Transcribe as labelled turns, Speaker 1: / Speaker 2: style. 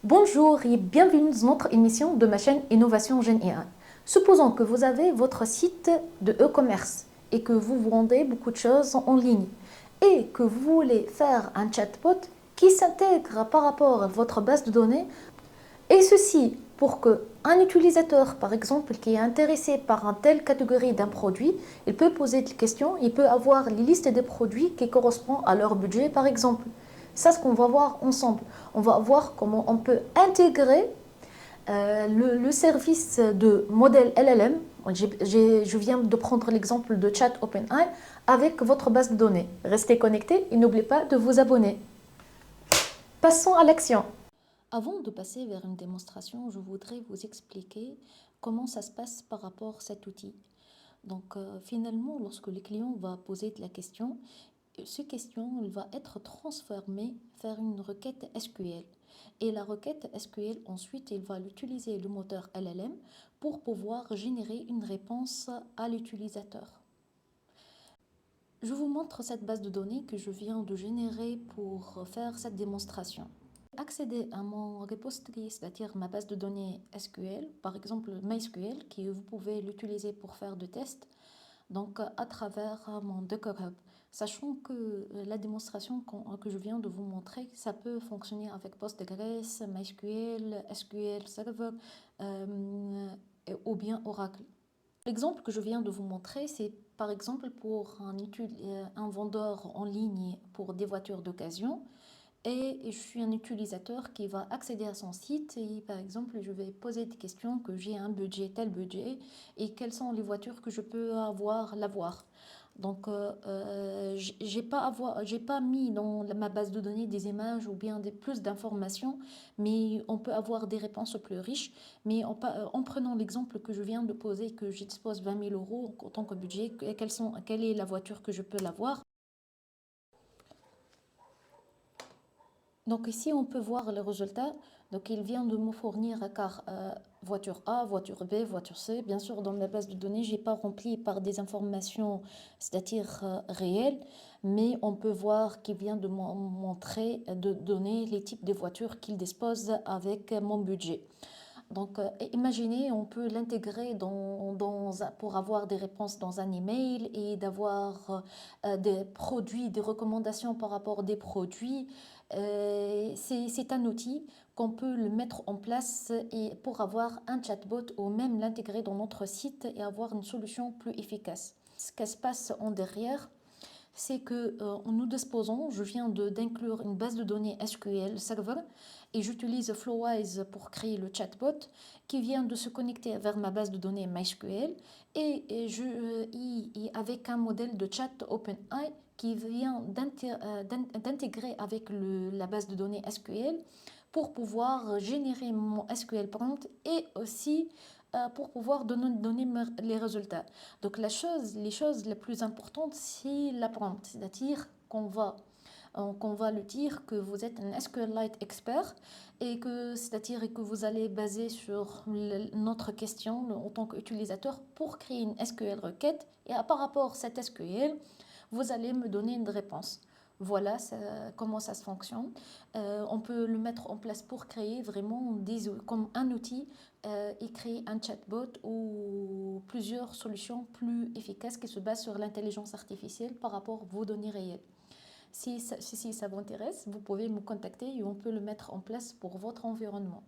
Speaker 1: Bonjour et bienvenue dans notre émission de ma chaîne Innovation Gen AI. Supposons que vous avez votre site de e-commerce et que vous vendez beaucoup de choses en ligne et que vous voulez faire un chatbot qui s'intègre par rapport à votre base de données, et ceci pour qu'un utilisateur, par exemple, qui est intéressé par une telle catégorie d'un produit, il peut poser des questions, il peut avoir les listes des produits qui correspondent à leur budget, par exemple. Ça, ce qu'on va voir ensemble. On va voir comment on peut intégrer le service de modèle LLM. Je viens de prendre l'exemple de Chat OpenAI avec votre base de données. Restez connectés et n'oubliez pas de vous abonner. Passons à l'action. Avant de passer vers une démonstration, je voudrais vous expliquer comment ça se passe par rapport à cet outil. Donc finalement, lorsque le client va poser de la question, cette question va être transformée vers une requête SQL. Et la requête SQL, ensuite, il va utiliser le moteur LLM pour pouvoir générer une réponse à l'utilisateur. Je vous montre cette base de données que je viens de générer pour faire cette démonstration. Accéder à mon repository, c'est-à-dire ma base de données SQL, par exemple MySQL, que vous pouvez l'utiliser pour faire des tests, donc à travers mon Docker Hub. Sachant que la démonstration que je viens de vous montrer, ça peut fonctionner avec Postgres, MySQL, SQL Server ou bien Oracle. L'exemple que je viens de vous montrer, c'est par exemple pour un vendeur en ligne pour des voitures d'occasion. Et je suis un utilisateur qui va accéder à son site et par exemple je vais poser des questions que j'ai un budget, tel budget et quelles sont les voitures que je peux l'avoir. Donc j'ai pas mis dans ma base de données des images ou bien plus d'informations, mais on peut avoir des réponses plus riches. Mais en prenant l'exemple que je viens de poser, que je dispose 20 000 euros en tant que budget, quelle est la voiture que je peux l'avoir. Donc ici, on peut voir les résultats. Donc il vient de me fournir car voiture A, voiture B, voiture C. Bien sûr, dans ma base de données, je n'ai pas rempli par des informations, c'est-à-dire réelles, mais on peut voir qu'il vient de me montrer, de donner les types de voitures qu'il dispose avec mon budget. Donc, imaginez, on peut l'intégrer pour avoir des réponses dans un email et d'avoir des produits, des recommandations par rapport à des produits. C'est un outil qu'on peut le mettre en place et pour avoir un chatbot ou même l'intégrer dans notre site et avoir une solution plus efficace. Ce qui se passe en derrière, c'est que nous disposons, je viens d'inclure une base de données SQL Server et j'utilise Flowise pour créer le chatbot qui vient de se connecter vers ma base de données MySQL et avec un modèle de chat OpenAI qui vient d'intégrer avec la base de données SQL pour pouvoir générer mon SQL prompt et aussi pour pouvoir donner les résultats. Donc les choses les plus importantes, c'est la prompt, c'est-à-dire qu'on va le dire que vous êtes un SQLite expert et c'est-à-dire que vous allez baser sur notre question en tant qu'utilisateur pour créer une SQL requête et par rapport à cette SQL, vous allez me donner une réponse. Voilà comment ça se fonctionne. On peut le mettre en place pour créer vraiment comme un outil et créer un chatbot ou plusieurs solutions plus efficaces qui se basent sur l'intelligence artificielle par rapport à vos données réelles. Si ça vous intéresse, vous pouvez me contacter et on peut le mettre en place pour votre environnement.